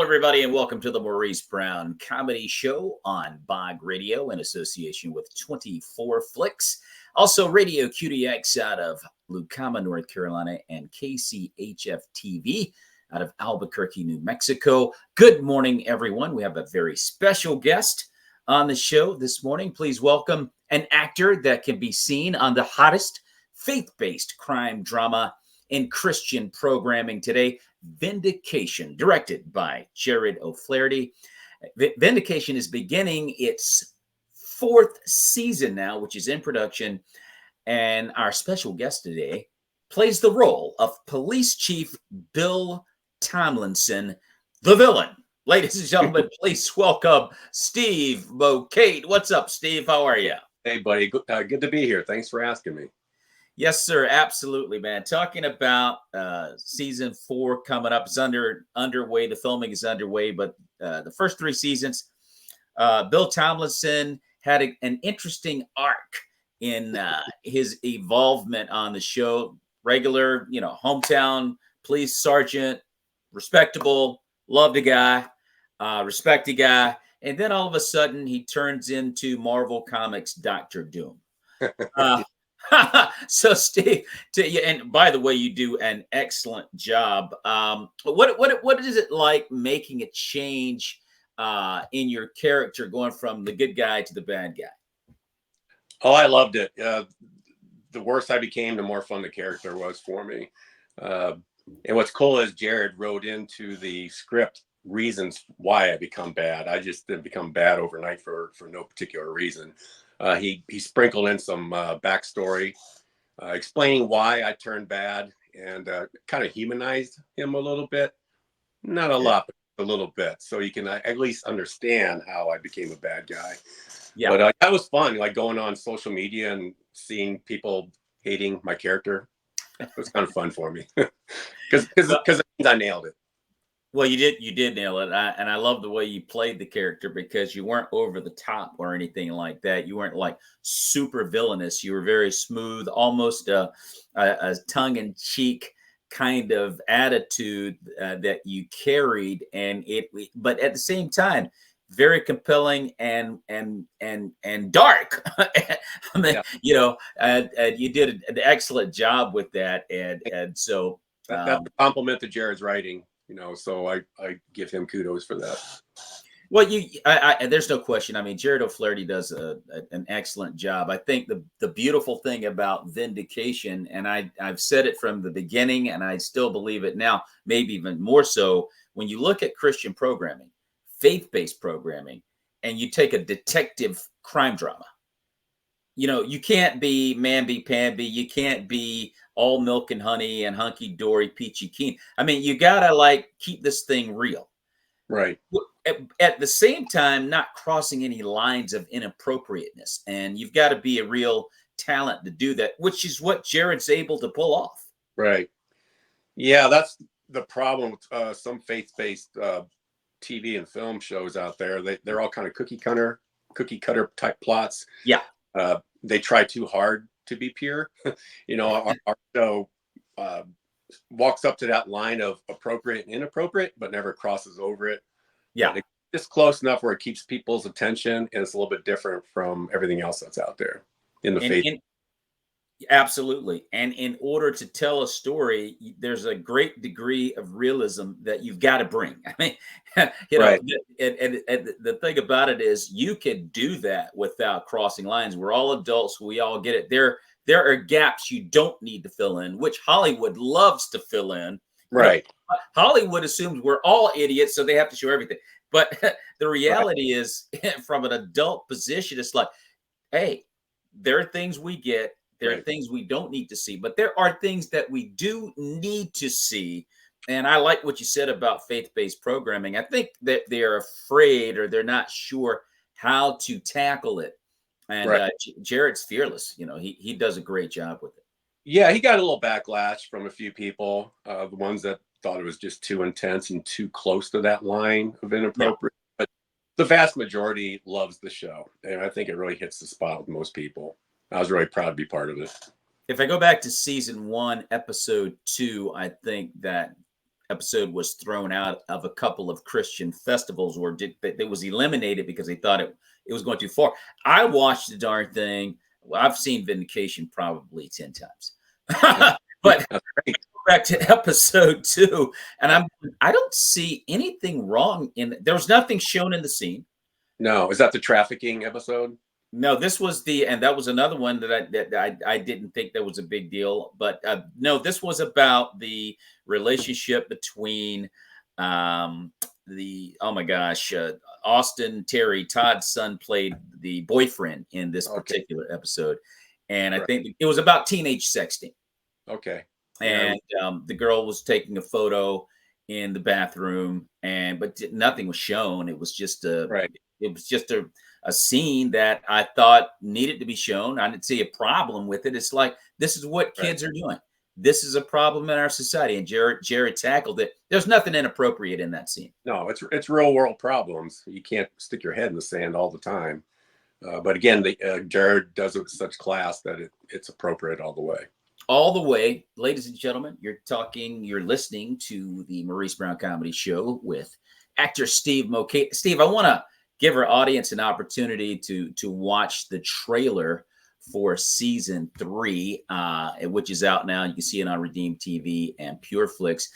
everybody, and welcome to the Maurice Brown Comedy Show on Bog Radio in association with 24 Flicks. Also, Radio QDX out of Lucama, North Carolina, and KCHF TV out of Albuquerque, New Mexico. Good morning, everyone. We have a very special guest on the show this morning. Please welcome an actor that can be seen on the hottest faith-based crime drama in Christian programming today, Vindication, directed by Jared O'Flaherty. Vindication is beginning its fourth season now, which is in production. And our special guest today plays the role of Police Chief Bill Tomlinson, the villain. Ladies and gentlemen, please welcome Steve Mokate. What's up, Steve? How are you? Hey, buddy. Good to be here. Thanks for asking me. Yes, sir. Absolutely, man. Talking about season 4 coming up. It's underway. The filming is underway, but the first 3 seasons, Bill Tomlinson had an interesting arc in his involvement on the show. Regular, hometown police sergeant, respectable, loved the guy, respect the guy. And then all of a sudden, he turns into Marvel Comics Dr. Doom. So Steve, and by the way, you do an excellent job. What is it like making a change in your character, going from the good guy to the bad guy? Oh, I loved it. The worse I became, the more fun the character was for me. And what's cool is Jared wrote into the script reasons why I become bad. I just didn't become bad overnight for no particular reason. He sprinkled in some backstory, explaining why I turned bad, and kind of humanized him a little bit. Not a lot, but a little bit, so you can at least understand how I became a bad guy. Yeah. But that was fun, like going on social media and seeing people hating my character. It was kind of fun for me because I nailed it. Well, you did nail it. And I love the way you played the character, because you weren't over the top or anything like that. You weren't like super villainous. You were very smooth, almost a tongue-in-cheek kind of attitude that you carried. But at the same time, very compelling and dark. I mean, yeah. You did an excellent job with that. And so that's a compliment to Jared's writing. So I give him kudos for that. Well, there's no question. I mean, Jared O'Flaherty does an excellent job. I think the beautiful thing about Vindication, and I've said it from the beginning, and I still believe it now, maybe even more so, when you look at Christian programming, faith-based programming, and you take a detective crime drama, you can't be mamby-pamby. You can't be all milk and honey and hunky-dory, peachy keen. I mean, you gotta keep this thing real. Right. At the same time, not crossing any lines of inappropriateness. And you've got to be a real talent to do that, which is what Jared's able to pull off. Right. Yeah, that's the problem with some faith-based TV and film shows out there. They're all kind of cookie cutter type plots. Yeah. They try too hard to be pure. Our show walks up to that line of appropriate and inappropriate, but never crosses over it. Yeah. It's just close enough where it keeps people's attention, and it's a little bit different from everything else that's out there in the faith. Absolutely. And in order to tell a story, there's a great degree of realism that you've got to bring. I mean, right. And the thing about it is you can do that without crossing lines. We're all adults. We all get it. There are gaps you don't need to fill in, which Hollywood loves to fill in. Right. Hollywood assumes we're all idiots, so they have to show everything. But the reality is, from an adult position, it's like, hey, there are things we get. There are things we don't need to see, but there are things that we do need to see. And I like what you said about faith-based programming. I think that they're afraid, or they're not sure how to tackle it. And Jared's fearless. He does a great job with it. Yeah, he got a little backlash from a few people, the ones that thought it was just too intense and too close to that line of inappropriate. Yeah. But the vast majority loves the show, and I think it really hits the spot with most people. I was really proud to be part of it. If I go back to season 1, episode 2, I think that episode was thrown out of a couple of Christian festivals, or it was eliminated because they thought it was going too far. I watched the darn thing. Well, I've seen Vindication probably 10 times, but back to episode 2, and I don't see anything wrong there was nothing shown in the scene. No, is that the trafficking episode? No, this was and that was another one that I didn't think that was a big deal. But no, this was about the relationship between oh my gosh, Austin Terry, Todd's son, played the boyfriend in this particular episode. And I think it was about teenage sexting. Okay. And the girl was taking a photo in the bathroom, but nothing was shown. It was just a scene that I thought needed to be shown. I didn't see a problem with it. It's like, this is what kids are doing. This is a problem in our society. And Jared tackled it. There's nothing inappropriate in that scene. No, it's real world problems. You can't stick your head in the sand all the time. But again, Jared does it with such class that it's appropriate all the way. All the way. Ladies and gentlemen, you're listening to the Maurice Brown Comedy Show with actor Steve Mokate. Steve, I want to give our audience an opportunity to watch the trailer for season 3, which is out now. You can see it on Redeem TV and Pure Flix.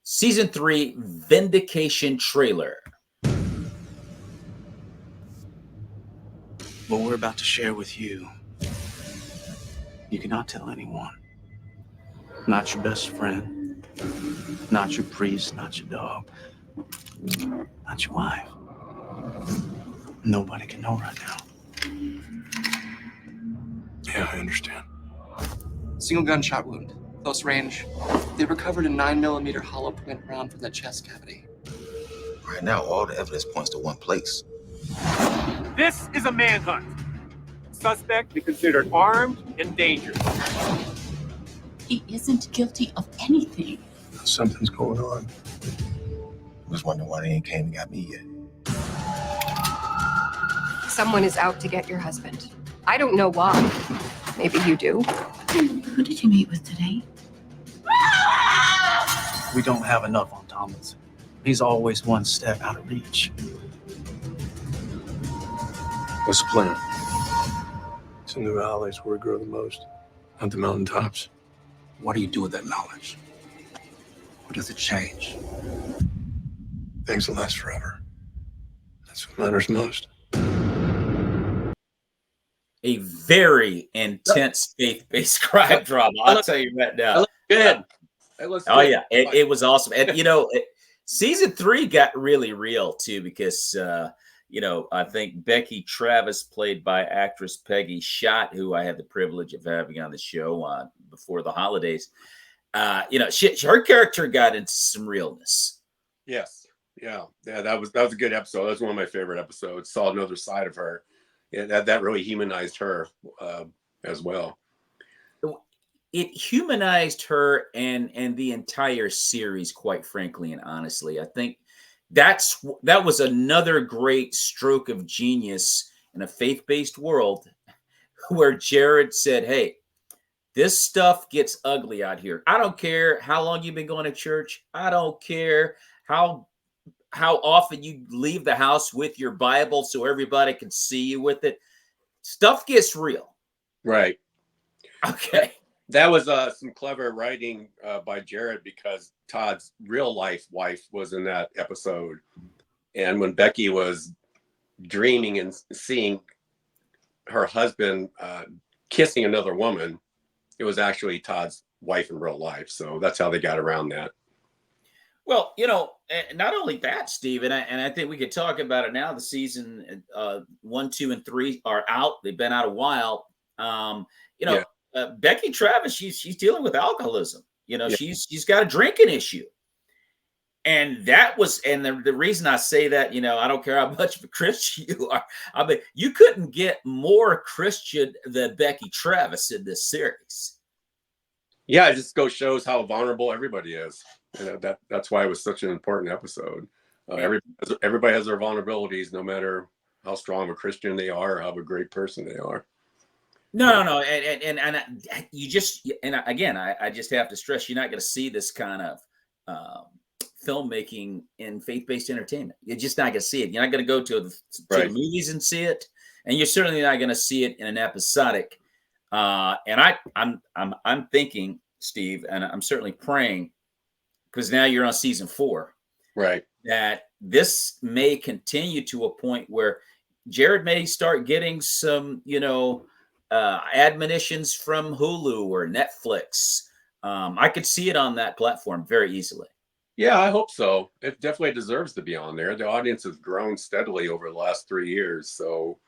Season 3 Vindication trailer. What we're about to share with you, you cannot tell anyone. Not your best friend, not your priest, not your dog, not your wife. Nobody can know right now. Yeah, I understand. Single gunshot wound, close range. They recovered a 9mm hollow point round from the chest cavity. Right now, all the evidence points to one place. This is a manhunt. Suspect be considered armed and dangerous. He isn't guilty of anything. Something's going on. I was wondering why they ain't came and got me yet. Someone is out to get your husband. I don't know why. Maybe you do. Who did you meet with today? We don't have enough on Thomas. He's always one step out of reach. What's the plan? It's in the valleys where we grow the most, not the mountaintops. What do you do with that knowledge? What does it change? Things will last forever. That's what matters most. A very intense faith-based crime drama. I'll tell you right now. Good. Yeah, it was awesome. And season 3 got really real too, because I think Becky Travis, played by actress Peggy Schott, who I had the privilege of having on the show before the holidays. Her character got into some realness. Yes. Yeah. That was a good episode. That was one of my favorite episodes. Saw another side of her. Yeah, that really humanized her as well. It humanized her and the entire series, quite frankly and honestly. I think that was another great stroke of genius in a faith-based world, where Jared said, hey, this stuff gets ugly out here. I don't care how long you've been going to church. I don't care how often you leave the house with your Bible so everybody can see you with it. Stuff gets real. Right. Okay. That was some clever writing by Jared, because Todd's real life wife was in that episode. And when Becky was dreaming and seeing her husband kissing another woman, it was actually Todd's wife in real life. So that's how they got around that. Well, not only that, Steve, and I think we could talk about it now. The season 1, 2, and 3 are out. They've been out a while. Becky Travis, she's dealing with alcoholism. She's got a drinking issue, and the reason I say that, I don't care how much of a Christian you are. I mean, you couldn't get more Christian than Becky Travis in this series. Yeah, it just shows how vulnerable everybody is. That's why it was such an important episode. Everybody has their vulnerabilities, no matter how strong of a Christian they are or how a great person they are. No, and you just, and again, I just have to stress, you're not going to see this kind of filmmaking in faith-based entertainment. You're just not going to see it. You're not going to go to the movies and see it, and you're certainly not going to see it in an episodic. And I'm thinking, Steve, and I'm certainly praying, because now you're on season 4, right? That this may continue to a point where Jared may start getting some, admonitions from Hulu or Netflix. I could see it on that platform very easily. Yeah, I hope so. It definitely deserves to be on there. The audience has grown steadily over the last 3 years. So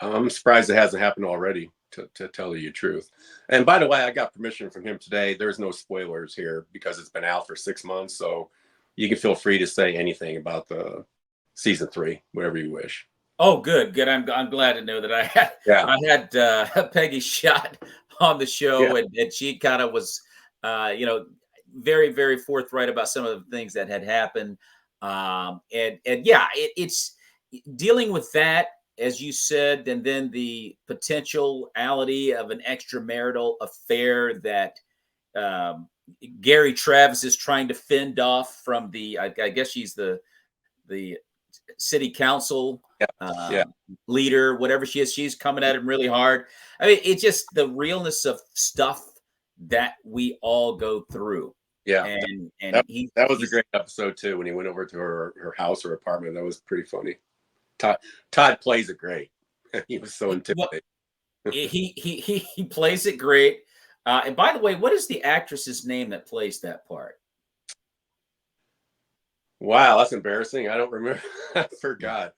I'm surprised it hasn't happened already, to tell you the truth. And by the way, I got permission from him today. There's no spoilers here because it's been out for 6 months. So you can feel free to say anything about the season 3, whatever you wish. Oh, good. I'm glad to know that I had Peggy Schott on the show, and she kind of was, very, very forthright about some of the things that had happened. It's dealing with that, as you said, and then the potentiality of an extramarital affair that Gary Travis is trying to fend off from I guess she's the city council leader, whatever she is. She's coming at him really hard. I mean, it's just the realness of stuff that we all go through. Yeah, and that was a great episode too, when he went over to her house or apartment. That was pretty funny. Todd plays it great. He was so intimidating. He plays it great. And by the way, what is the actress's name that plays that part? Wow, that's embarrassing. I don't remember. I forgot.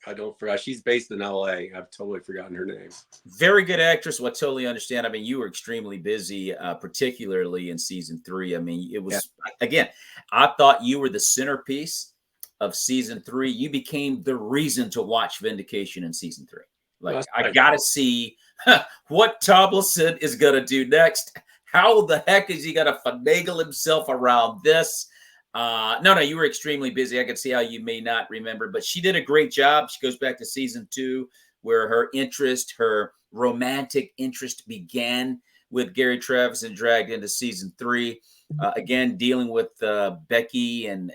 She's based in LA. I've totally forgotten her name. Very good actress. Well, I totally understand. I mean, you were extremely busy, particularly in season 3. I mean, it was, again, I thought you were the centerpiece of season 3. You became the reason to watch Vindication in season 3. Like, I got to see what Tomlinson is going to do next. How the heck is he going to finagle himself around this? No, you were extremely busy. I could see how you may not remember, but she did a great job. She goes back to season 2, where her romantic interest began with Gary Travis and dragged into season 3. Again, dealing with Becky and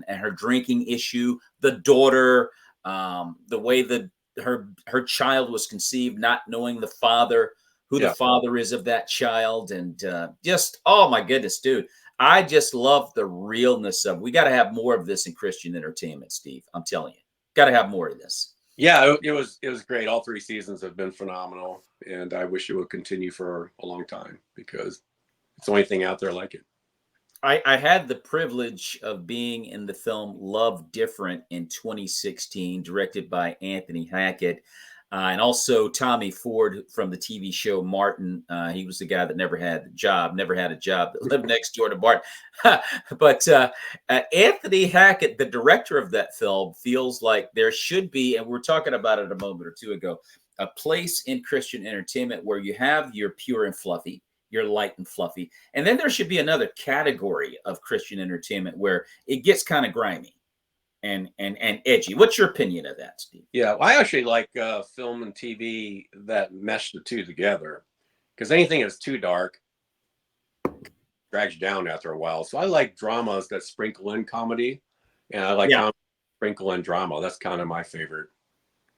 her drinking issue, the daughter, the way that her child was conceived, not knowing the father, who the father is of that child, and just, oh my goodness, dude. I just love the realness of. We got to have more of this in Christian entertainment, Steve. I'm telling you, got to have more of this. Yeah, it was great. All 3 seasons have been phenomenal, and I wish it would continue for a long time because it's the only thing out there like it. I had the privilege of being in the film Love Different in 2016, directed by Anthony Hackett. And also Tommy Ford from the TV show Martin. He was the guy that never had a job, that lived next door to Martin. But Anthony Hackett, the director of that film, feels like there should be, and we were talking about it a moment or two ago, a place in Christian entertainment where you have your pure and fluffy, your light and fluffy, and then there should be another category of Christian entertainment where it gets kind of grimy and edgy. What's your opinion of that, Steve? Yeah, well, I actually like film and TV that mesh the two together, because anything that's too dark drags you down after a while. So I like dramas that sprinkle in comedy, and I like sprinkle in drama. That's kind of my favorite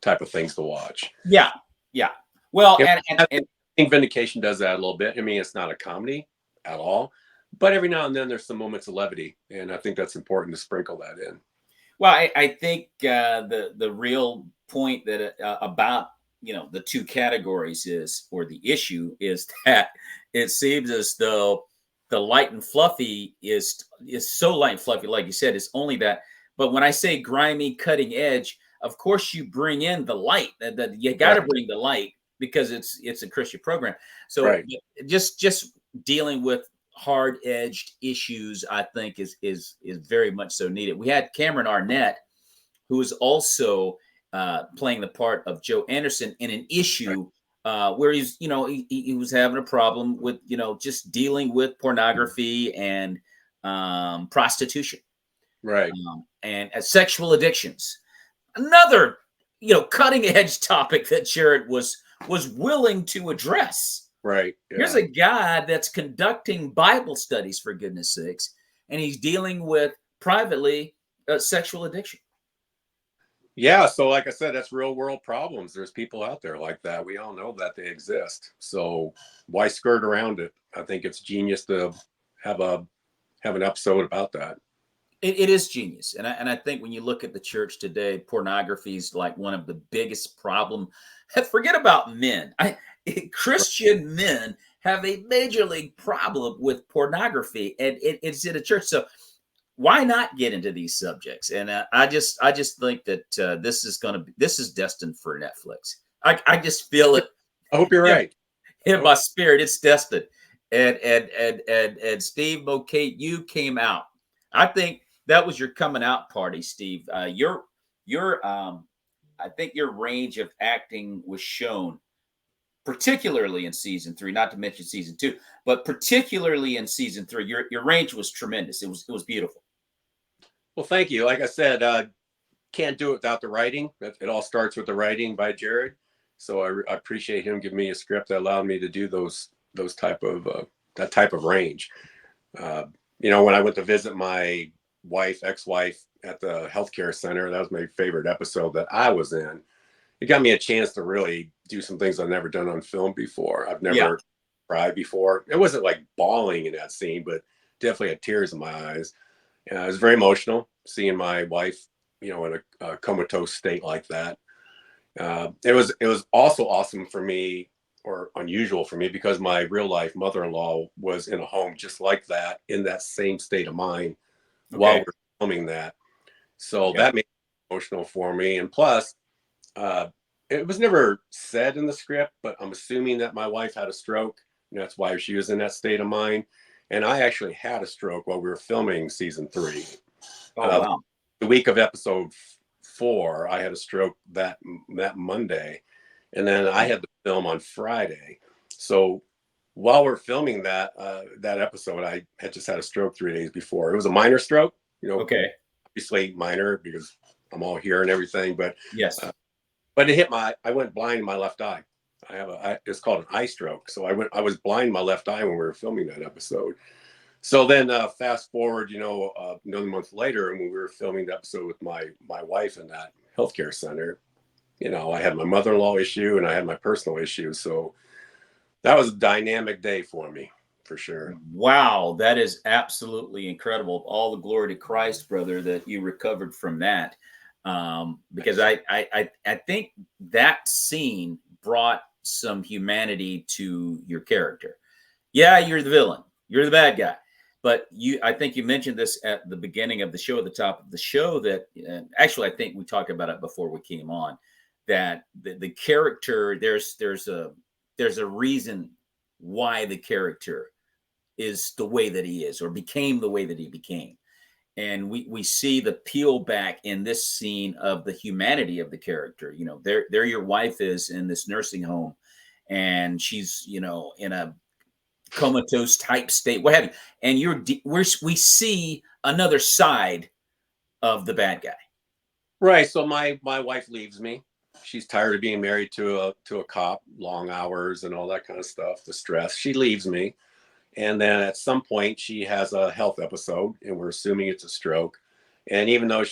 type of things to watch. Yeah. Well, and I think Vindication does that a little bit. I mean, it's not a comedy at all, but every now and then there's some moments of levity, and I think that's important to sprinkle that in. Well, I think the real point that about the 2 categories is, or the issue is, that it seems as though the light and fluffy is so light and fluffy, like you said, it's only that. But when I say grimy, cutting edge, of course you bring in the light. That you got to bring the light because it's a Christian program. So just dealing with hard-edged issues, I think is very much so needed. We had Cameron Arnett, who is also playing the part of Joe Anderson in an issue where he's, he was having a problem with, just dealing with pornography and prostitution, right, and sexual addictions. Another, cutting-edge topic that Jared was willing to address. Right. Yeah. Here's a guy that's conducting Bible studies, for goodness sakes, and he's dealing with privately sexual addiction. Yeah, so like I said, that's real world problems. There's people out there like that. We all know that they exist. So why skirt around it? I think it's genius to have an episode about that. It is genius, and I think when you look at the church today, pornography is like one of the biggest problem. Forget about men. Christian men have a major league problem with pornography, and it's in a church. So why not get into these subjects? And I just think that this is destined for Netflix. I just feel it. I hope you're right. In my spirit, it's destined. And Steve Mokate, you came out. I think that was your coming out party, Steve. Your I think your range of acting was shown, particularly in season 3, not to mention season 2, but particularly in season 3. Your range was tremendous. It was beautiful. Well, thank you. Like I said, can't do it without the writing. It all starts with the writing by Jared. So I appreciate him giving me a script that allowed me to do that type of range. When I went to visit my ex-wife at the healthcare center, that was my favorite episode that I was in. It got me a chance to really do some things I've never done on film before. I've never cried before. It wasn't like bawling in that scene, but definitely had tears in my eyes. It was very emotional seeing my wife, in a comatose state like that. It was also awesome for me, or unusual for me, because my real life mother-in-law was in a home just like that, in that same state of mind while we're filming that. So that made it emotional for me. And plus, it was never said in the script, but I'm assuming that my wife had a stroke, and that's why she was in that state of mind. And I actually had a stroke while we were filming season 3. Wow. The week of episode 4, I had a stroke that Monday, and then I had the film on Friday. So while we're filming that episode, I had just had a stroke 3 days before. It was a minor stroke, obviously minor because I'm all here and everything, but yes. But it hit I went blind in my left eye. It's called an eye stroke. So I was blind in my left eye when we were filming that episode. So then fast forward, another month later, and when we were filming the episode with my wife in that healthcare center, I had my mother-in-law issue and I had my personal issue. So that was a dynamic day for me, for sure. Wow, that is absolutely incredible. All the glory to Christ, brother, that you recovered from that. Because I think that scene brought some humanity to your character. Yeah, you're the villain. You're the bad guy. But I think you mentioned this at the beginning of the show, at the top of the show, that actually, I think we talked about it before we came on, that the character, there's a reason why the character is the way that he is, or became the way that he became. And we see the peel back in this scene of the humanity of the character. There your wife is in this nursing home, and she's, in a comatose type state, what have you. And we see another side of the bad guy. Right. So my wife leaves me. She's tired of being married to a cop, long hours and all that kind of stuff, the stress. She leaves me. And then at some point she has a health episode, and we're assuming it's a stroke. And even though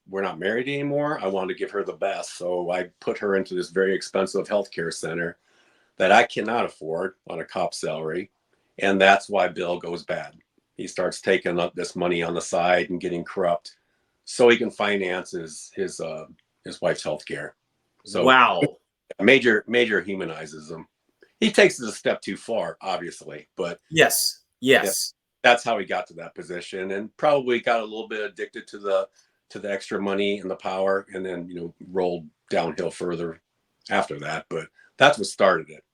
we're not married anymore, I wanted to give her the best. So I put her into this very expensive healthcare center that I cannot afford on a cop salary. And that's why Bill goes bad. He starts taking up this money on the side and getting corrupt so he can finance his wife's health care. So wow. Major humanizes him. He takes it a step too far, obviously, but yes, that's how he got to that position, and probably got a little bit addicted to the extra money and the power, and then rolled downhill further after that. But that's what started it.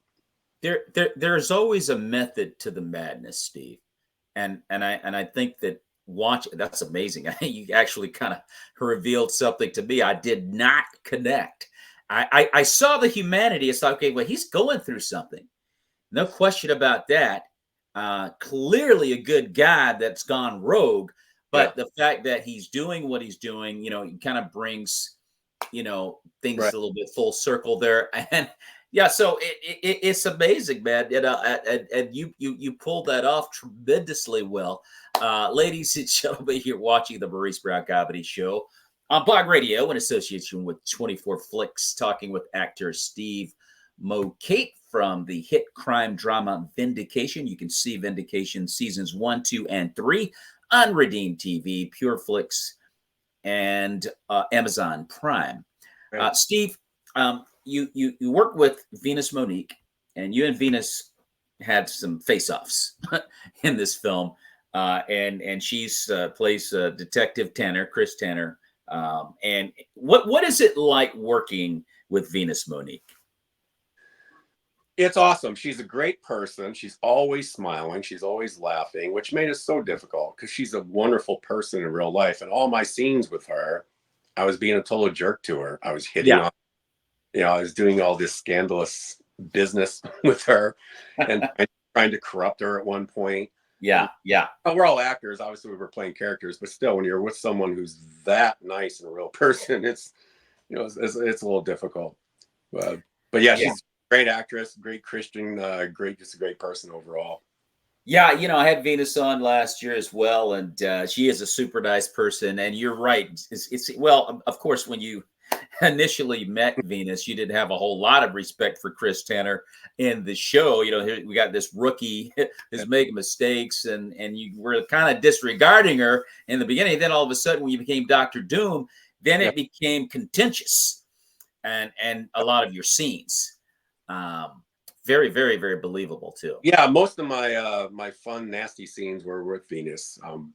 There's always a method to the madness, Steve, and I think that that's amazing. You actually kind of revealed something to me I did not connect. I saw the humanity. It's like, okay, well, he's going through something. No question about that. Clearly a good guy that's gone rogue, but the fact that he's doing what he's doing, it kind of brings, things a little bit full circle there. And Yeah, so it's amazing, man. And you pulled that off tremendously well. Ladies and gentlemen, you're watching the Maurice Brown Comedy Show on Blog Radio in association with 24 Flicks, talking with actor Steve Mokate from the hit crime drama Vindication. You can see Vindication seasons 1, 2, and 3 on Redeem TV, Pure Flix, and Amazon Prime. Right. Steve, you work with Venus Monique, and you and Venus had some face-offs in this film, and she's plays Detective Tanner, Chris Tanner. And what is it like working with Venus Monique? It's awesome. She's a great person. She's always smiling. She's always laughing, which made it so difficult because she's a wonderful person in real life. And all my scenes with her, I was being a total jerk to her. I was hitting on, I was doing all this scandalous business with her and trying to corrupt her at one point. Yeah. We're all actors. Obviously, we were playing characters, but still, when you're with someone who's that nice and a real person, it's it's a little difficult. But yeah, she's a great actress, great Christian, just a great person overall. Yeah, I had Venus on last year as well, and she is a super nice person. And you're right. Well, of course, when you initially met Venus, you didn't have a whole lot of respect for Chris Tanner in the show. Here we got this rookie who's making mistakes, and you were kind of disregarding her in the beginning. Then all of a sudden, when you became Dr. Doom, then it became contentious, and a lot of your scenes. Very, very, very believable too. Yeah, most of my my fun, nasty scenes were with Venus. I'm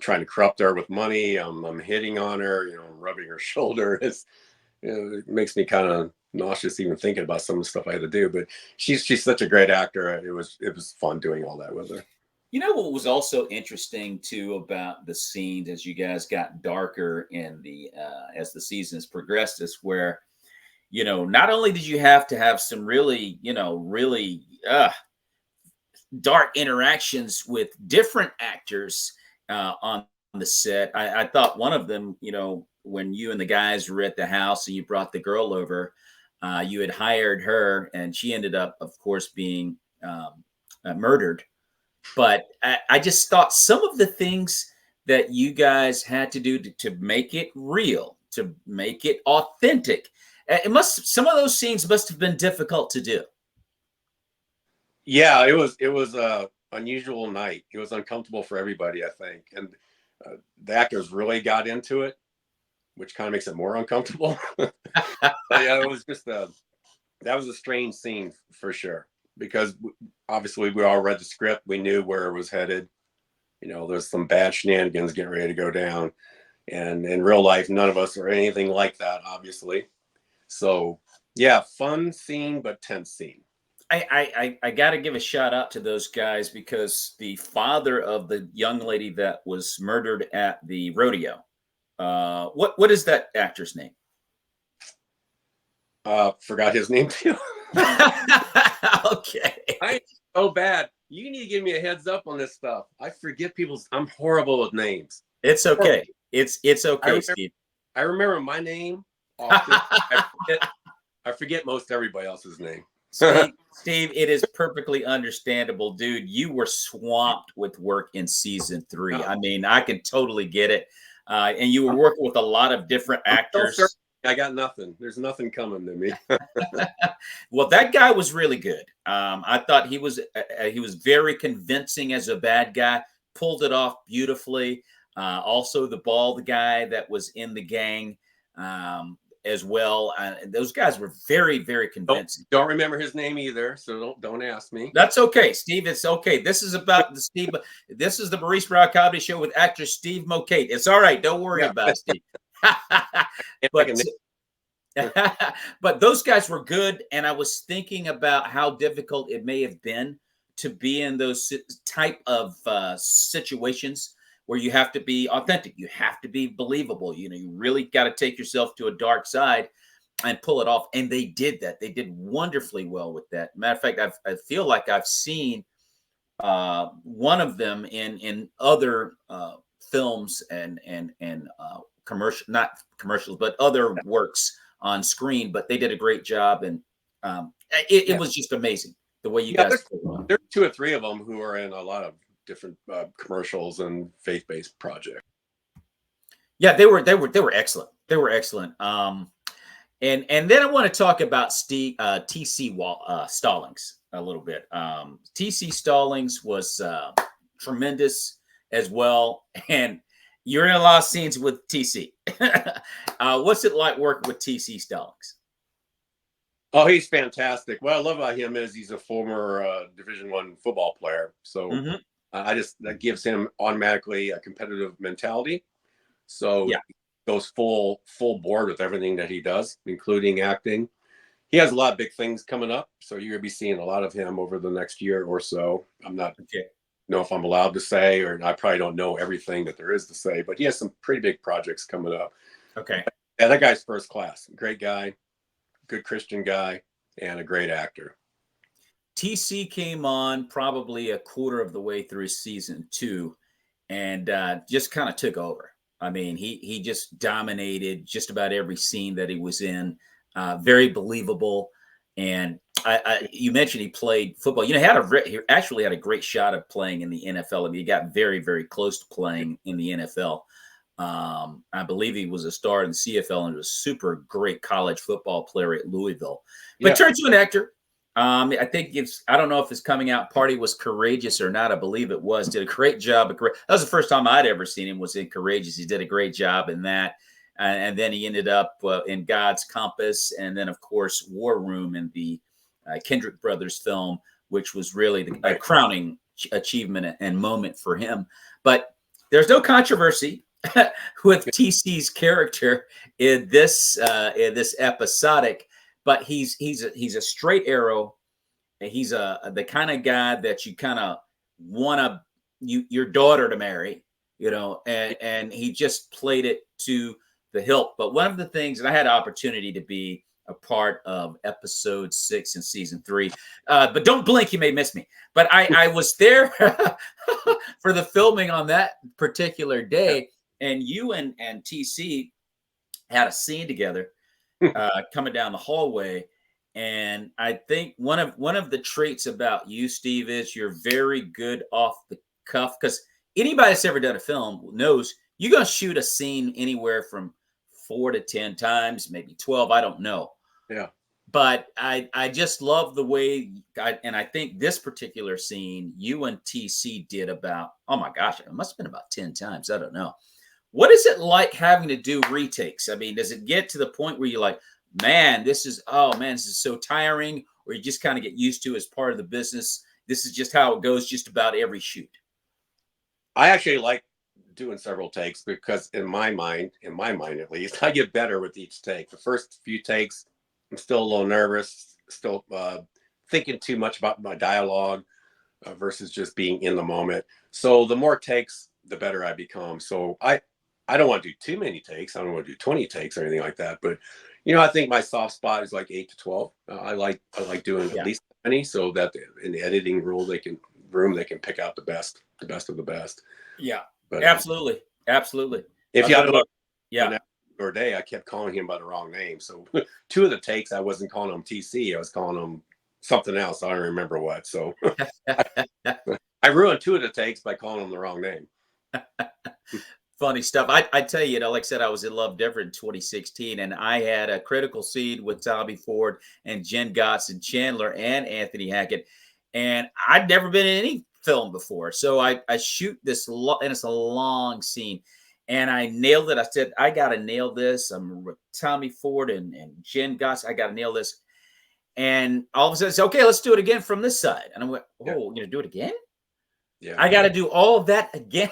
trying to corrupt her with money. I'm hitting on her. I'm rubbing her shoulder. It makes me kind of nauseous even thinking about some of the stuff I had to do. But she's such a great actor. It was fun doing all that with her. What was also interesting too about the scenes as you guys got darker in the as the seasons progressed is where not only did you have to have some really dark interactions with different actors on the set. I thought one of them, when you and the guys were at the house and you brought the girl over, you had hired her, and she ended up, of course, being murdered. But I just thought some of the things that you guys had to do to make it real, to make it authentic, some of those scenes must have been difficult to do. Yeah, it was a unusual night. It was uncomfortable for everybody, I think, and the actors really got into it, which kind of makes it more uncomfortable. But yeah, it was just that was a strange scene for sure, because obviously we all read the script. We knew where it was headed. There's some bad shenanigans getting ready to go down, and in real life, none of us are anything like that, obviously. So yeah, fun scene, but tense scene. I got to give a shout out to those guys, because the father of the young lady that was murdered at the rodeo, what is that actor's name? Forgot his name too. Okay. I'm so bad. You need to give me a heads up on this stuff. I forget I'm horrible with names. It's okay. It's okay, Steve. I remember my name often. I forget most everybody else's name. Steve, it is perfectly understandable, dude. You were swamped with work in season 3. I mean, I can totally get it. And you were working with a lot of different actors. I got nothing. There's nothing coming to me. Well, that guy was really good. I thought he was very convincing as a bad guy. Pulled it off beautifully. Also, the bald guy that was in the gang as well. Those guys were very, very convincing. Don't remember his name either, so don't ask me. That's okay, Steve. It's okay. This is about the Steve. This is the Maurice Brown Comedy Show with actor Steve Mokate. It's all right. Don't worry about it, Steve. But those guys were good, and I was thinking about how difficult it may have been to be in those type of situations where you have to be authentic, you have to be believable. You really got to take yourself to a dark side and pull it off. And they did that. They did wonderfully well with that. Matter of fact, I feel like I've seen one of them in other films and not commercials, but other works on screen. But they did a great job, and It was just amazing the way you guys. There's 2 or 3 of them who are in a lot of different commercials and faith-based projects. Yeah, they were excellent. They were excellent. And then I want to talk about TC Stallings a little bit. TC Stallings was tremendous as well, and you're in a lot of scenes with TC. What's it like working with TC Stallings? Oh, he's fantastic. What I love about him is he's a former Division I football player, so that gives him automatically a competitive mentality. So he goes full board with everything that he does, including acting. He has a lot of big things coming up, so you're gonna be seeing a lot of him over the next year or so. I'm not know if I'm allowed to say, or I probably don't know everything that there is to say, but he has some pretty big projects coming up. Okay. Yeah, that guy's first class. Great guy, good Christian guy, and a great actor. TC came on probably a quarter of the way through season 2 and just kind of took over. I mean, he just dominated just about every scene that he was in. Very believable. And you mentioned he played football. You know, he actually had a great shot at playing in the NFL. I mean, he got very, very close to playing in the NFL. I believe he was a star in the CFL and was a super great college football player at Louisville. But turned to an actor. I think I don't know if his coming out party was courageous or not. I believe it was. Did a great job. That was the first time I'd ever seen him was in Courageous. He did a great job in that. And then he ended up in God's Compass. And then, of course, War Room in the Kendrick Brothers film, which was really a crowning achievement and moment for him. But there's no controversy with TC's character in this episodic. But he's a straight arrow. He's the kind of guy that you kind of want your daughter to marry, you know, and he just played it to the hilt. But one of the things, and I had an opportunity to be a part of episode 6 in season 3, but don't blink, you may miss me. But I was there for the filming on that particular day, and you and TC had a scene together. Coming down the hallway, and I think one of the traits about you, Steve, is you're very good off the cuff. Because anybody that's ever done a film knows you're gonna shoot a scene anywhere from 4 to 10 times, maybe 12. I don't know. Yeah. But I just love the way, and I think this particular scene you and TC did about, oh my gosh, it must have been about 10 times. I don't know. What is it like having to do retakes? I mean, does it get to the point where you're like, man, this is so tiring, or you just kind of get used to it as part of the business? This is just how it goes just about every shoot. I actually like doing several takes because in my mind at least, I get better with each take. The first few takes, I'm still a little nervous, still thinking too much about my dialogue versus just being in the moment. So the more takes, the better I become. So I don't want to do too many takes. I don't want to do 20 takes or anything like that. But, you know, I think my soft spot is like 8 to 12. I like doing at least 20 so that in the editing room, they can pick out the best of the best. Yeah, but, absolutely. Absolutely. If you had to look, or day, I kept calling him by the wrong name. So 2 of the takes, I wasn't calling him TC. I was calling him something else. I don't remember what. So I ruined 2 of the takes by calling him the wrong name. Funny stuff. I tell you, like I said, I was in Love Different in 2016, and I had a critical scene with Tommy Ford and Jen Gotts and Chandler and Anthony Hackett, and I'd never been in any film before. So I shoot this, and it's a long scene, and I nailed it. I said, I got to nail this. I'm with Tommy Ford and Jen Gotts. I got to nail this. And all of a sudden, it's okay, let's do it again from this side. And I went, oh, we're going to do it again? Yeah, I got to do all of that again.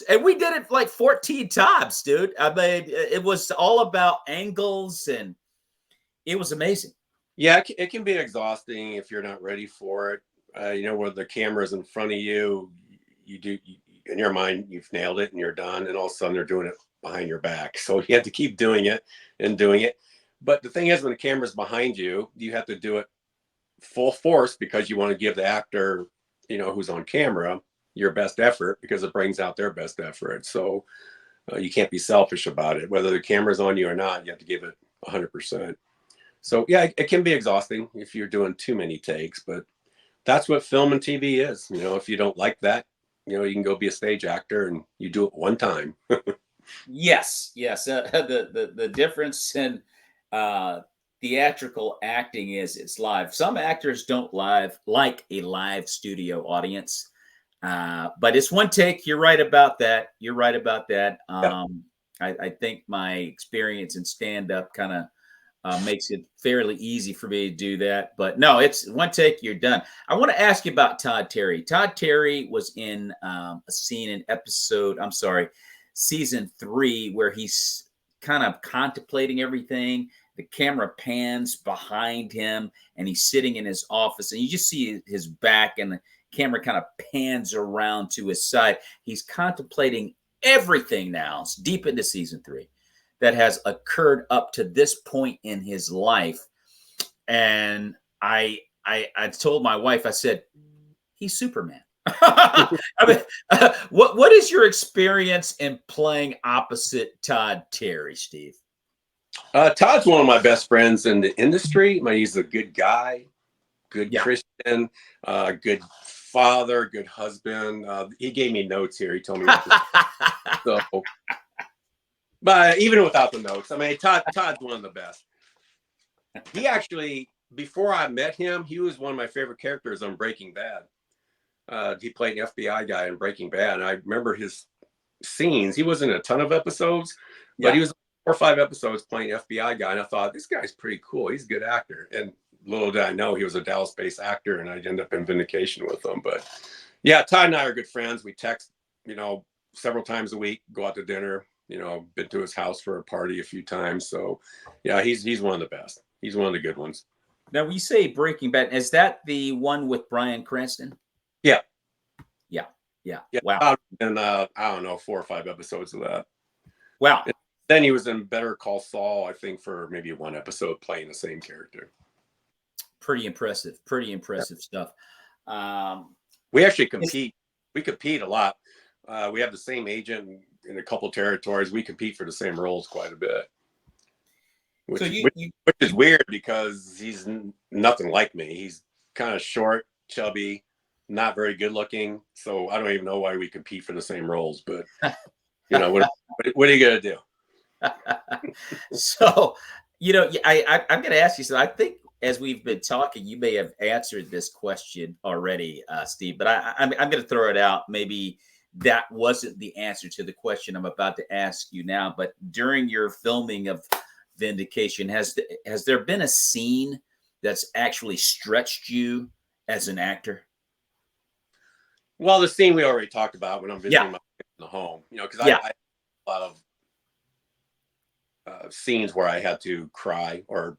And we did it like 14 times, dude. I mean, it was all about angles, and it was amazing. Yeah, it can be exhausting if you're not ready for it. You know, where the camera's in front of you, in your mind, you've nailed it and you're done. And all of a sudden they're doing it behind your back. So you have to keep doing it and doing it. But the thing is, when the camera's behind you, you have to do it full force because you want to give the actor, you know, who's on camera, your best effort because it brings out their best effort. So you can't be selfish about it. Whether the camera's on you or not, you have to give it 100%. So yeah, it can be exhausting if you're doing too many takes, but that's what film and TV is. If you don't like that, you can go be a stage actor and you do it one time. Yes, yes. The difference in theatrical acting is it's live. Some actors don't like a live studio audience, but it's one take. You're right about that. You're right about that. Yeah. I think my experience in stand up kind of makes it fairly easy for me to do that. But no, it's one take, you're done. I want to ask you about Todd Terry. Todd Terry was in a scene in season 3, where he's kind of contemplating everything. The camera pans behind him and he's sitting in his office, and you just see his back, and the camera kind of pans around to his side. He's contemplating everything now. It's deep into season 3 that has occurred up to this point in his life. And I told my wife, I said, he's Superman. I mean, what is your experience in playing opposite Todd Terry, Steve? Todd's one of my best friends in the industry. He's a good guy, good Christian, good father, good husband. He gave me notes here. He told me what to so, but even without the notes, Todd's one of the best. He actually, before I met him, he was one of my favorite characters on Breaking Bad. He played an FBI guy in Breaking Bad, and I remember his scenes. He wasn't in a ton of episodes, but he was 4 or 5 episodes playing FBI guy, and I thought, this guy's pretty cool. He's a good actor. And little did I know he was a Dallas-based actor, and I'd end up in Vindication with him. But yeah, Todd and I are good friends. We text, several times a week, go out to dinner. Been to his house for a party a few times. So yeah, he's one of the best. He's one of the good ones. Now, when you say Breaking Bad, is that the one with Bryan Cranston? Yeah. Yeah. Wow. And I don't know, 4 or 5 episodes of that. Wow. And then he was in Better Call Saul, I think, for maybe 1 episode playing the same character. Pretty impressive stuff. We actually compete. We compete a lot. We have the same agent in a couple territories. We compete for the same roles quite a bit. Which is weird because he's nothing like me. He's kind of short, chubby, not very good looking. So I don't even know why we compete for the same roles. But what are you gonna do? So I'm going to ask you. So I think as we've been talking, you may have answered this question already, Steve. But I'm going to throw it out. Maybe that wasn't the answer to the question I'm about to ask you now. But during your filming of Vindication, has there been a scene that's actually stretched you as an actor? Well, the scene we already talked about when I'm visiting my kids in the home, because I had a lot of scenes where I had to cry or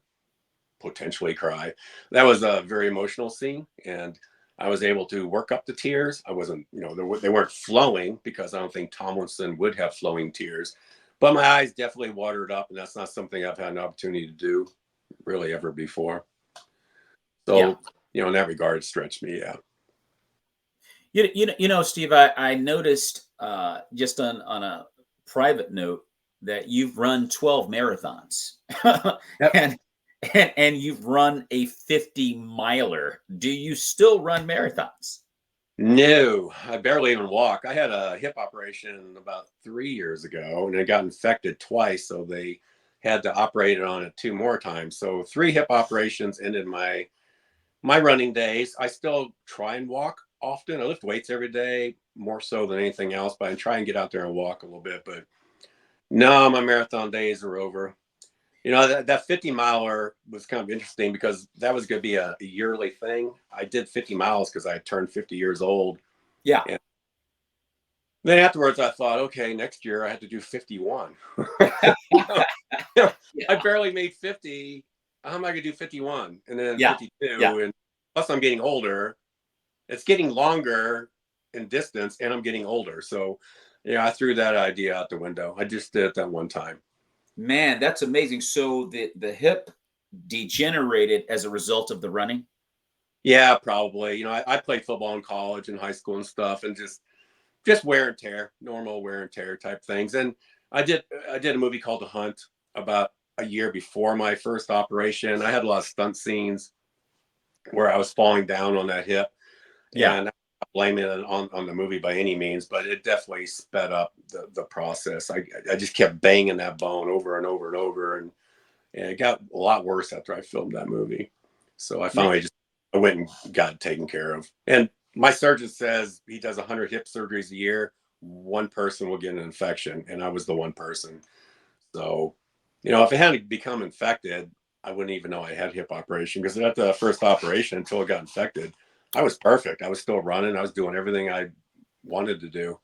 potentially cry. That was a very emotional scene, and I was able to work up the tears. I wasn't, they weren't flowing because I don't think Tomlinson would have flowing tears. But my eyes definitely watered up, and that's not something I've had an opportunity to do really ever before. So, in that regard, it stretched me out. Steve, I noticed just on a private note that you've run 12 marathons, and you've run a 50-miler. Do you still run marathons? No, I barely even walk. I had a hip operation about 3 years ago, and I got infected twice, so they had to operate on it 2 more times. So 3 hip operations ended my running days. I still try and walk often. I lift weights every day, more so than anything else, but I try and get out there and walk a little bit. But no, my marathon days are over. That 50 miler was kind of interesting because that was going to be a yearly thing. I did 50 miles because I turned 50 years old. Yeah. And then afterwards, I thought, okay, next year I had to do 51. I barely made 50. How am I going to do 51? And then 52. And plus, I'm getting older. It's getting longer in distance, and I'm getting older. So, I threw that idea out the window. I just did it that one time. Man, that's amazing. So the hip degenerated as a result of the running? Yeah, probably. I played football in college and high school and stuff, and just wear and tear, normal wear and tear type things. And I did a movie called The Hunt about a year before my first operation. I had a lot of stunt scenes where I was falling down on that hip. Yeah. And I'm not blaming it on the movie by any means, but it definitely sped up the process. I just kept banging that bone over and over and over. And it got a lot worse after I filmed that movie. So I finally I went and got it taken care of. And my surgeon says he does 100 hip surgeries a year. One person will get an infection. And I was the one person. So, if it hadn't become infected, I wouldn't even know I had hip operation, because at the first operation, until it got infected, I was perfect. I was still running. I was doing everything I wanted to do.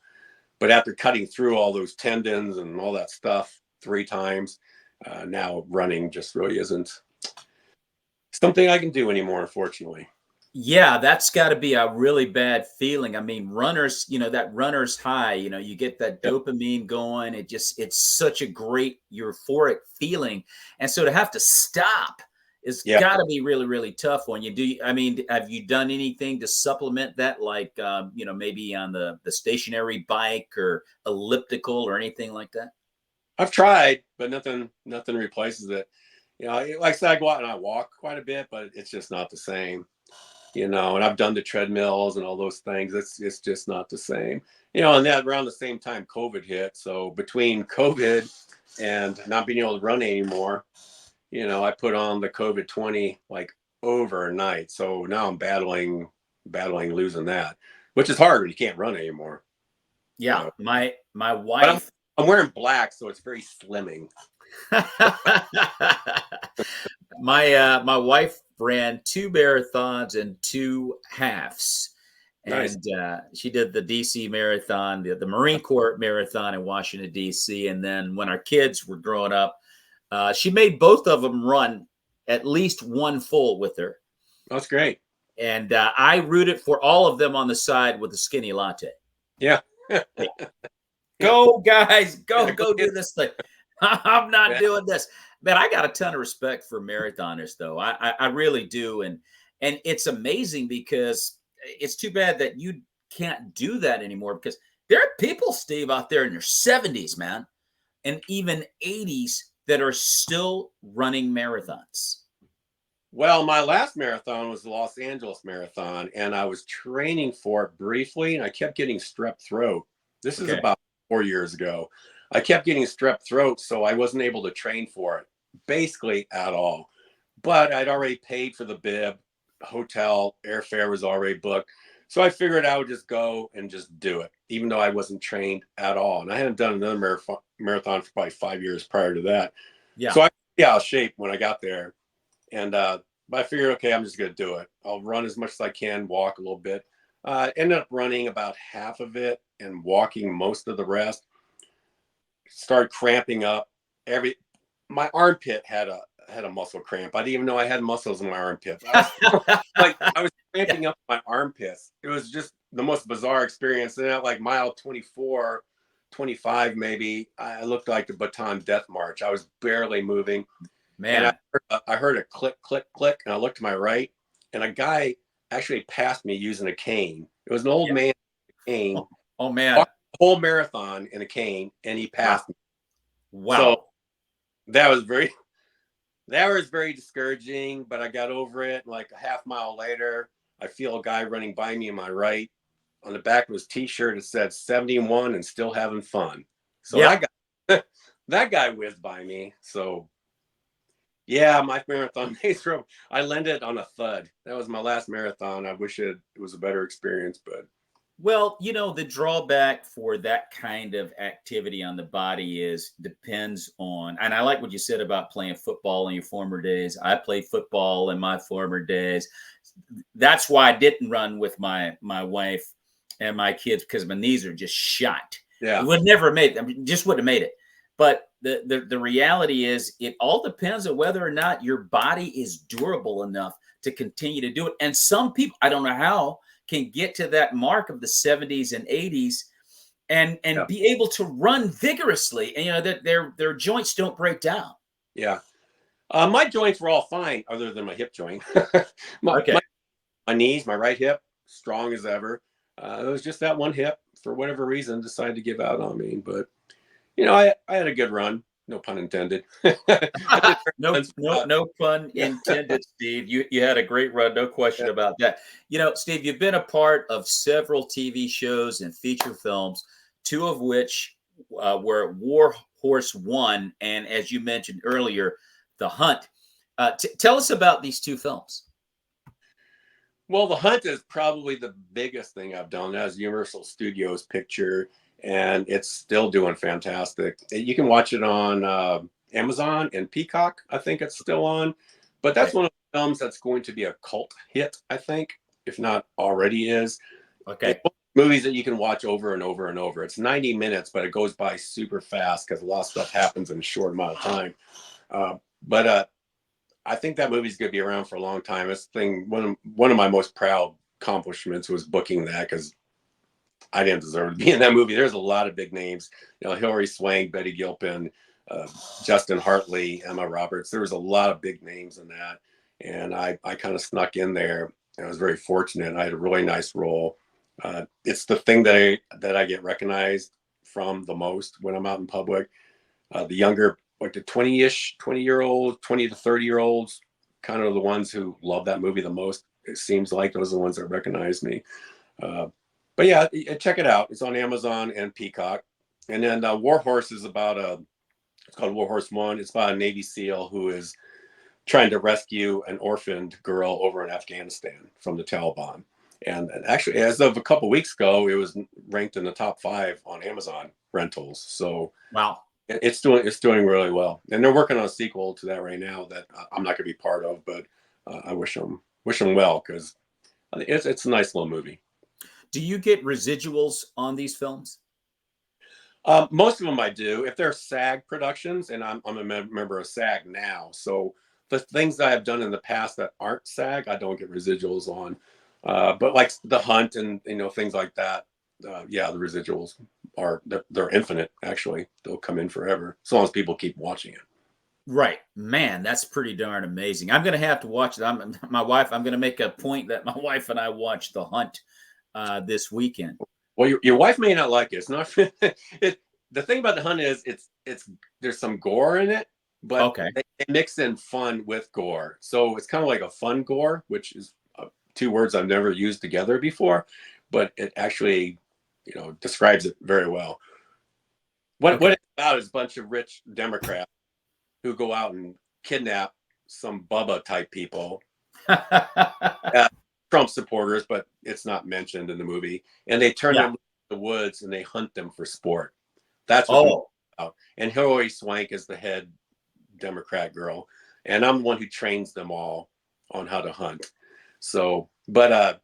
But after cutting through all those tendons and all that stuff 3 times, now running just really isn't something I can do anymore, unfortunately. Yeah, that's got to be a really bad feeling. I mean, runners, that runner's high, you get that dopamine going. It's such a great euphoric feeling. And so to have to stop is got to be really, really tough on you. I mean, have you done anything to supplement that? Like, maybe on the stationary bike or elliptical or anything like that? I've tried, but nothing replaces it. Like I said, I go out and I walk quite a bit, but it's just not the same. And I've done the treadmills and all those things. It's just not the same. And that around the same time COVID hit. So between COVID and not being able to run anymore, I put on the COVID 20 like overnight. So now I'm battling losing that, which is hard when you can't run anymore. Yeah, my wife. I'm wearing black, so it's very slimming. My wife ran 2 marathons and 2 halves. Nice. And she did the DC marathon, the Marine Corps marathon in Washington, DC. And then when our kids were growing up, she made both of them run at least one full with her. That's great. And I rooted for all of them on the side with a skinny latte. Yeah. Go, guys, go do this thing. I'm not doing this. Man, I got a ton of respect for marathoners, though. I really do. And it's amazing, because it's too bad that you can't do that anymore, because there are people, Steve, out there in their 70s, man, and even 80s that are still running marathons. Well, my last marathon was the Los Angeles Marathon, and I was training for it briefly, and I kept getting strep throat. This is about 4 years ago. I kept getting strep throat, so I wasn't able to train for it basically at all. But I'd already paid for the bib, hotel, airfare was already booked. So I figured I would just go and just do it, even though I wasn't trained at all. And I hadn't done another marathon for probably 5 years prior to that. Yeah. So I got out of shape when I got there. And but I figured, okay, I'm just going to do it. I'll run as much as I can, walk a little bit. Ended up running about half of it and walking most of the rest. Started cramping up. My armpit had a muscle cramp. I didn't even know I had muscles in my armpit. I was cramping up my armpits. It was just the most bizarre experience. And at like mile 24, 25 maybe, I looked like the Baton Death March. I was barely moving. Man. And I heard a click, click, click, and I looked to my right, and a guy actually passed me using a cane. It was an old man with a cane. Oh man. Walked the whole marathon in a cane, and he passed me. Wow. So that was very discouraging, but I got over it. Like a half mile later, I feel a guy running by me on my right. On the back of his t-shirt, it said 71 and still having fun. So that guy whizzed by me. So yeah, my marathon days I landed on a thud. That was my last marathon. I wish it was a better experience, but well, the drawback for that kind of activity on the body depends on, and I like what you said about playing football in your former days. I played football in my former days. That's why I didn't run with my wife and my kids, because my knees are just shot. Yeah. It would never have made it. I mean, just wouldn't have made it. But the reality is, it all depends on whether or not your body is durable enough to continue to do it. And some people, I don't know how, can get to that mark of the 70s and 80s and be able to run vigorously, and that their joints don't break down. Yeah. My joints were all fine, other than my hip joint. my knees, my right hip, strong as ever. It was just that one hip, for whatever reason, decided to give out on me. But I had a good run. No pun intended. No pun intended, Steve. You had a great run, no question about that. Steve, you've been a part of several TV shows and feature films, two of which were War Horse One, and as you mentioned earlier, The Hunt. Tell us about these two films. Well, The Hunt is probably the biggest thing I've done. That's Universal Studios picture, and it's still doing fantastic. You can watch it on Amazon and Peacock. I think it's still on, but that's one of the films that's going to be a cult hit, I think, if not already is. Okay. Movies that you can watch over and over and over. It's 90 minutes, but it goes by super fast because a lot of stuff happens in a short amount of time. But I think that movie's going to be around for a long time. One of my most proud accomplishments was booking that, because I didn't deserve to be in that movie. There's a lot of big names, Hilary Swank, Betty Gilpin, Justin Hartley, Emma Roberts. There was a lot of big names in that, and I kind of snuck in there. I was very fortunate. I had a really nice role. It's the thing that I get recognized from the most when I'm out in public. The younger, like the 20-year-olds, 20 to 30-year-olds, kind of the ones who love that movie the most. It seems like those are the ones that recognize me. But yeah, check it out. It's on Amazon and Peacock. And then War Horse is it's called War Horse One. It's about a Navy SEAL who is trying to rescue an orphaned girl over in Afghanistan from the Taliban. And actually, as of a couple weeks ago, it was ranked in the top 5 on Amazon rentals. So wow, it's doing really well. And they're working on a sequel to that right now that I'm not going to be part of, but I wish them well, because it's a nice little movie. Do you get residuals on these films? Most of them I do. If they're SAG productions, and I'm a member of SAG now, so the things that I've done in the past that aren't SAG, I don't get residuals on. But like The Hunt and things like that, yeah, the residuals they're infinite. Actually, they'll come in forever as long as people keep watching it. Right, man, that's pretty darn amazing. I'm going to have to watch it. I'm going to make a point that my wife and I watch The Hunt this weekend. Well, your wife may not like it. It's not. The thing about The Hunt is it's there's some gore in it, but okay, they mix in fun with gore, so it's kind of like a fun gore, which is two words I've never used together before, but it actually describes it very well. What it's about is a bunch of rich Democrats who go out and kidnap some Bubba type people. Trump supporters, but it's not mentioned in the movie. And they turn them into the woods and they hunt them for sport. That's what it's about. And Hilary Swank is the head Democrat girl, and I'm the one who trains them all on how to hunt. So, but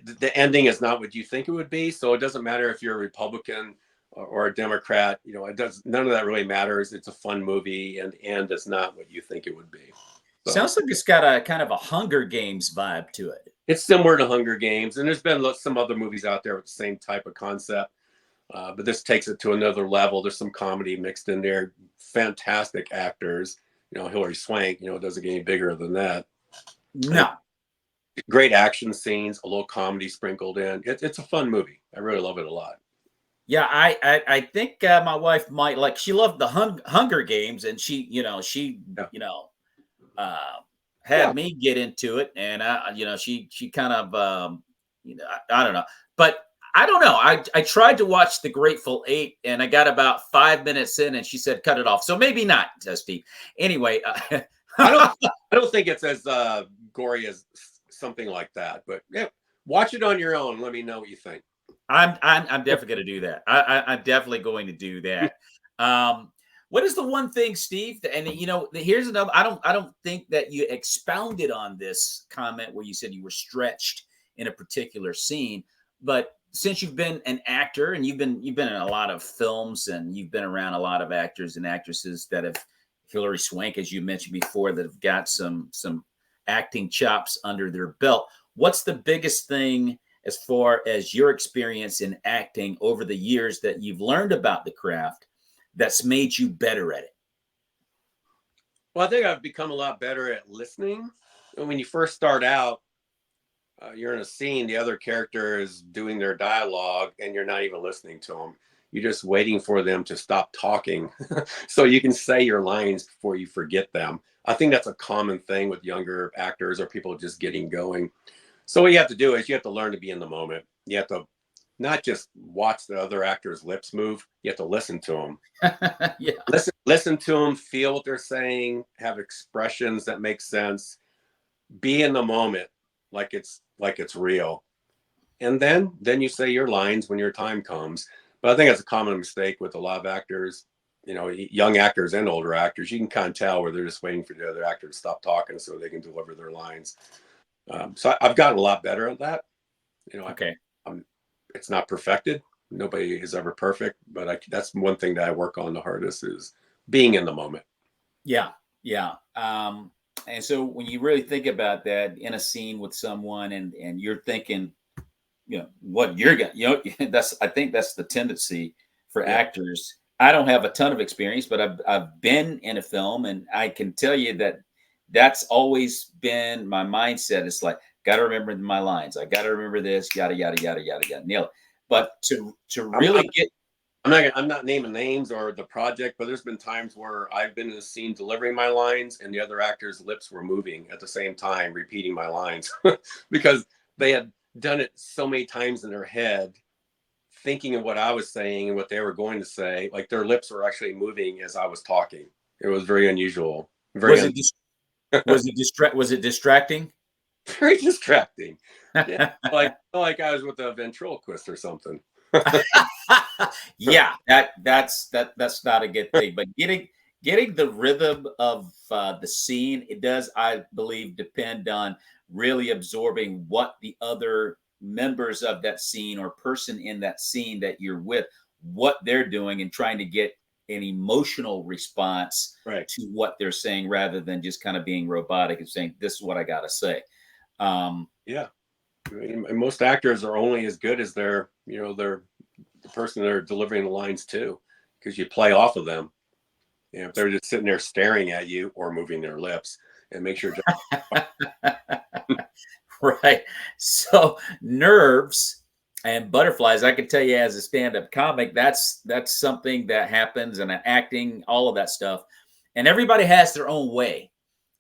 the ending is not what you think it would be. So it doesn't matter if you're a Republican or a Democrat. None of that really matters. It's a fun movie, and the end is not what you think it would be. So, sounds like it's got a kind of a Hunger Games vibe to it. It's similar to Hunger Games, and there's been some other movies out there with the same type of concept, but this takes it to another level. There's some comedy mixed in there. Fantastic actors. Hilary Swank. It doesn't get any bigger than that. No. Great action scenes, a little comedy sprinkled in. It's a fun movie. I really love it a lot. Yeah, I think my wife might like. She loved the Hunger Games, and she had me get into it, and she kind of I don't know, but I don't know. I tried to watch The Grateful Eight, and I got about 5 minutes in, and she said cut it off. So maybe not, Steve. Anyway, I don't think it's as gory as something like that, but yeah, watch it on your own. Let me know what you think. I'm definitely going to do that. I'm definitely going to do that. What is the one thing, Steve? And here's another. I don't think that you expounded on this comment where you said you were stretched in a particular scene, but since you've been an actor and you've been in a lot of films and you've been around a lot of actors and actresses that have Hilary Swank, as you mentioned before, that have got some acting chops under their belt. What's the biggest thing as far as your experience in acting over the years that you've learned about the craft that's made you better at it? Well, I think I've become a lot better at listening. And when you first start out, you're in a scene, the other character is doing their dialogue and you're not even listening to them. You're just waiting for them to stop talking so you can say your lines before you forget them. I think that's a common thing with younger actors or people just getting going. So what you have to do is you have to learn to be in the moment. You have to not just watch the other actors' lips move. You have to listen to them. Yeah. Listen to them, feel what they're saying, have expressions that make sense. Be in the moment like it's real. And then you say your lines when your time comes. But I think that's a common mistake with a lot of actors, you know, young actors and older actors. You can kind of tell where they're just waiting for the other actor to stop talking so they can deliver their lines. So I've gotten a lot better at that. You know, Okay. It's not perfected. Nobody is ever perfect, but that's one thing that I work on the hardest is being in the moment. Yeah. Yeah. And so when you really think about that in a scene with someone and you're thinking, you know, what you're going to, you know, I think that's the tendency for actors. I don't have a ton of experience, but I've been in a film, and I can tell you that that's always been my mindset. It's like, got to remember my lines. I got to remember this, yada, yada, yada, yada, yada, nail it. But to really get, I'm not naming names or the project, but there's been times where I've been in a scene delivering my lines and the other actor's lips were moving at the same time, repeating my lines because they had done it so many times in their head, thinking of what I was saying and what they were going to say. Like their lips were actually moving as I was talking. It was very unusual. was it distracting? Very distracting. Yeah, like I was with a ventriloquist or something. Yeah, that's not a good thing. But getting the rhythm of the scene, it does, I believe, depend on really absorbing what the other members of that scene or person in that scene that you're with, what they're doing, and trying to get an emotional response to what they're saying, rather than just kind of being robotic and saying, "This is what I got to say." Yeah, I mean, most actors are only as good as their the person they're delivering the lines to, because you play off of them. You know, if they're just sitting there staring at you or moving their lips, and make sure. Right. So nerves and butterflies, I can tell you as a stand-up comic, that's something that happens, and acting, all of that stuff. And everybody has their own way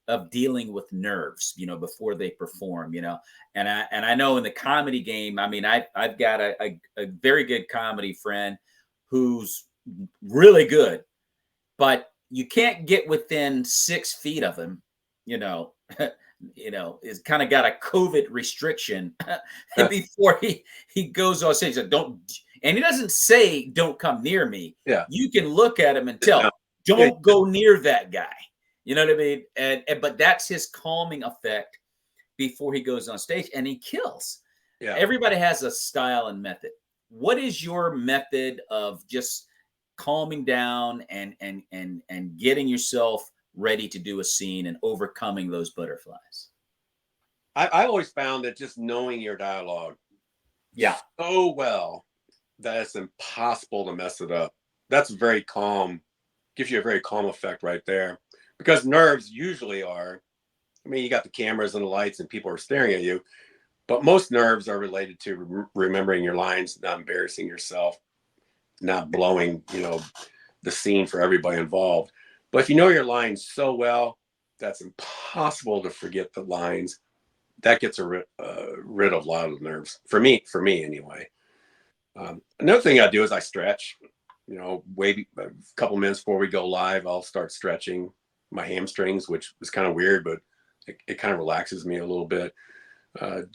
of dealing with nerves, you know, before they perform, you know. And I know in the comedy game, I mean, I've got a very good comedy friend who's really good, but you can't get within 6 feet of him, you know. You know, is kind of got a COVID restriction before he goes on stage. Like, don't, and he doesn't say don't come near me. Yeah, you can look at him and tell, don't go near that guy. You know what I mean? And but that's his calming effect before he goes on stage, and he kills. Yeah. Everybody has a style and method. What is your method of just calming down and getting yourself ready to do a scene and overcoming those butterflies? I always found that just knowing your dialogue so well that it's impossible to mess it up. That's very calm, gives you a very calm effect right there. Because nerves usually are, I mean, you got the cameras and the lights and people are staring at you, but most nerves are related to remembering your lines, not embarrassing yourself, not blowing, the scene for everybody involved. But if you know your lines so well, that's impossible to forget the lines. That gets rid of a lot of the nerves for me anyway. Another thing I do is I stretch. You know, a couple minutes before we go live, I'll start stretching my hamstrings, which is kind of weird, but it kind of relaxes me a little bit.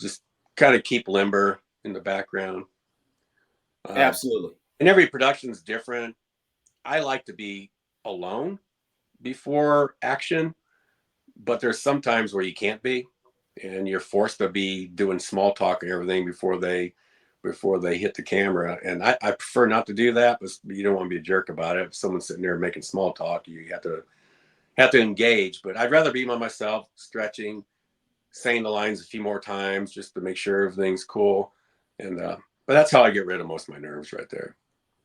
Just kind of keep limber in the background. Absolutely. And every production is different. I like to be alone before action, but there's some times where you can't be, and you're forced to be doing small talk and everything before they hit the camera. And I prefer not to do that, but you don't want to be a jerk about it. If someone's sitting there making small talk, you have to engage. But I'd rather be by myself, stretching, saying the lines a few more times just to make sure everything's cool. And but that's how I get rid of most of my nerves right there.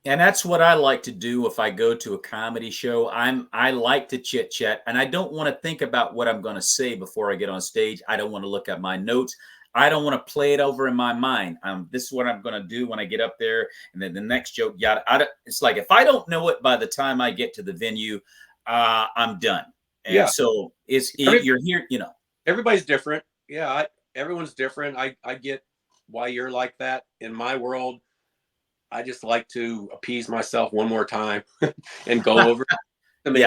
And that's what I like to do if I go to a comedy show. I like to chit chat, and I don't want to think about what I'm going to say before I get on stage. I don't want to look at my notes. I don't want to play it over in my mind. This is what I'm going to do when I get up there, and then the next joke. It's like if I don't know it by the time I get to the venue, I'm done. And so you're here. Everybody's different. Yeah, everyone's different. I get why you're like that. In my world, I just like to appease myself one more time and go over to make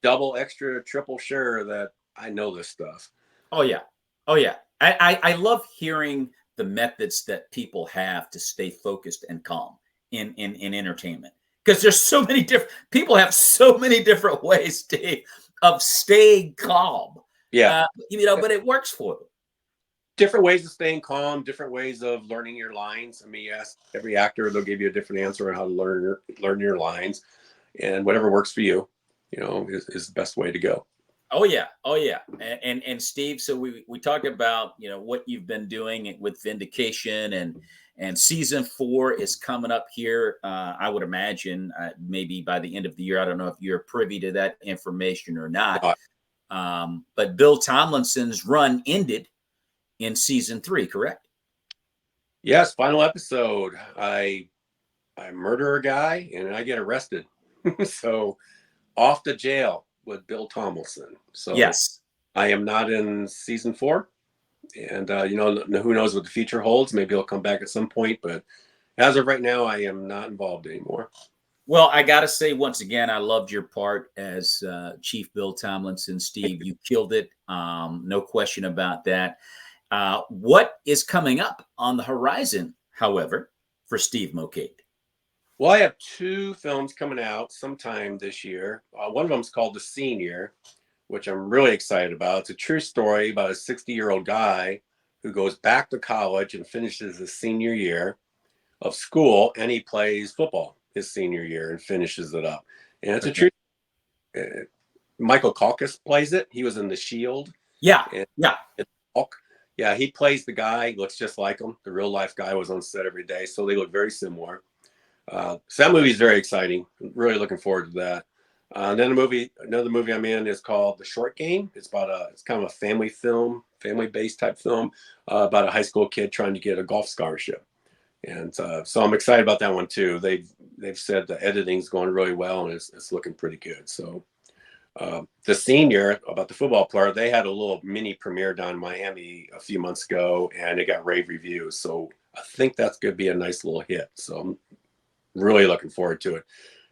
double, extra, triple sure that I know this stuff. Oh yeah. I love hearing the methods that people have to stay focused and calm in entertainment, because there's so many different people have so many different ways, Dave, of staying calm. Yeah, but it works for them. Different ways of staying calm, different ways of learning your lines. I mean, you ask every actor, they'll give you a different answer on how to learn your lines, and whatever works for you, is the best way to go. Oh yeah. And Steve, so we talked about what you've been doing with Vindication, and season 4 is coming up here. I would imagine maybe by the end of the year. I don't know if you're privy to that information or not. But Bill Tomlinson's run ended in season 3, correct? Yes, final episode. I murder a guy and I get arrested. So off to jail with Bill Tomlinson. So yes, I am not in season 4, and who knows what the future holds. Maybe he'll come back at some point, but as of right now, I am not involved anymore. Well, I got to say once again, I loved your part as Chief Bill Tomlinson. Steve, you killed it. No question about that. What is coming up on the horizon, however, for Steve Mokate? Well, I have 2 films coming out sometime this year. One of them is called The Senior, which I'm really excited about. It's a true story about a 60-year-old guy who goes back to college and finishes his senior year of school, and he plays football his senior year and finishes it up. And it's a true. Michael Calkis plays it. He was in The Shield. Yeah. Yeah, he plays the guy. He looks just like him. The real life guy was on set every day, so they look very similar. So that movie is very exciting. I'm really looking forward to that. Then another movie I'm in is called The Short Game. It's kind of a family film, family-based type film about a high school kid trying to get a golf scholarship. And so I'm excited about that one too. They've said the editing's going really well and it's looking pretty good. So The Senior, about the football player, they had a little mini premiere down in Miami a few months ago, and it got rave reviews. So I think that's going to be a nice little hit. So I'm really looking forward to it.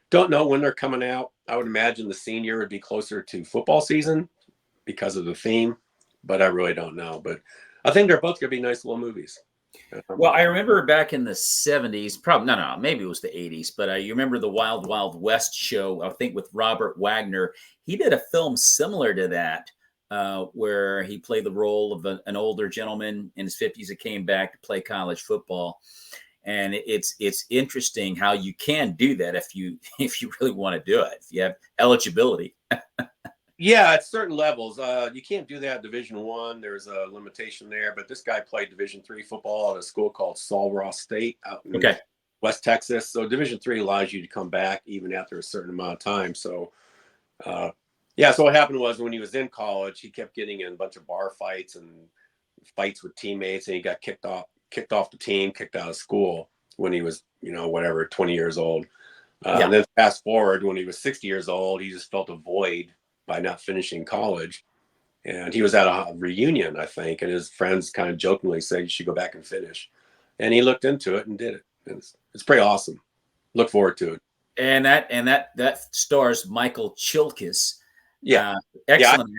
Don't know when they're coming out. I would imagine The Senior would be closer to football season because of the theme, but I really don't know. But I think they're both going to be nice little movies. Well, I remember back in the 70s, probably, no, maybe it was the 80s, but you remember the Wild Wild West show, I think with Robert Wagner. He did a film similar to that, where he played the role of an older gentleman in his 50s that came back to play college football. And it's interesting how you can do that if you really want to do it, if you have eligibility. Yeah, at certain levels, you can't do that at Division I. There's a limitation there, but this guy played Division III football at a school called Sol Ross State out in West Texas. So Division III allows you to come back even after a certain amount of time. So, so what happened was when he was in college, he kept getting in a bunch of bar fights and fights with teammates, and he got kicked off the team, kicked out of school when he was, 20 years old. And then fast forward, when he was 60 years old, he just felt a void by not finishing college. And he was at a reunion, I think, and his friends kind of jokingly said, you should go back and finish. And he looked into it and did it. And it's pretty awesome. Look forward to it. And that stars Michael Chilkis. Excellent.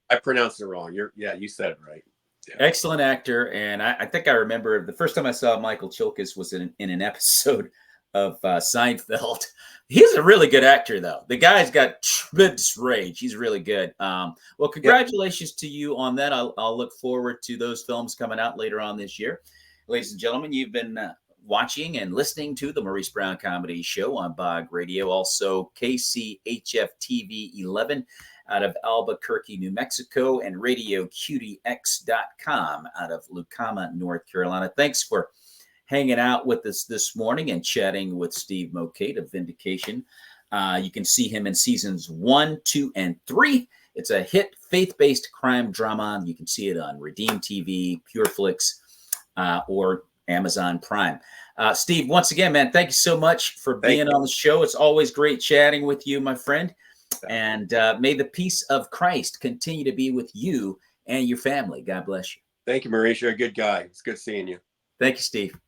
I pronounced it wrong. You said it right. Yeah. Excellent actor. And I think I remember the first time I saw Michael Chilkis was in an episode of Seinfeld. He's a really good actor, though. The guy's got tremendous range. He's really good. Well, congratulations to you on that. I'll look forward to those films coming out later on this year. Ladies and gentlemen, you've been watching and listening to the Maurice Brown Comedy Show on Bog Radio, also KCHF TV 11 out of Albuquerque, New Mexico, and RadioQDX.com out of Lucama, North Carolina. Thanks for hanging out with us this morning and chatting with Steve Mokate of Vindication. You can see him in seasons 1, 2, and 3. It's a hit faith-based crime drama. You can see it on Redeem TV, PureFlix, or Amazon Prime. Steve, once again, man, thank you so much for being on the show. It's always great chatting with you, my friend. And may the peace of Christ continue to be with you and your family. God bless you. Thank you, Maurice. You're a good guy. It's good seeing you. Thank you, Steve.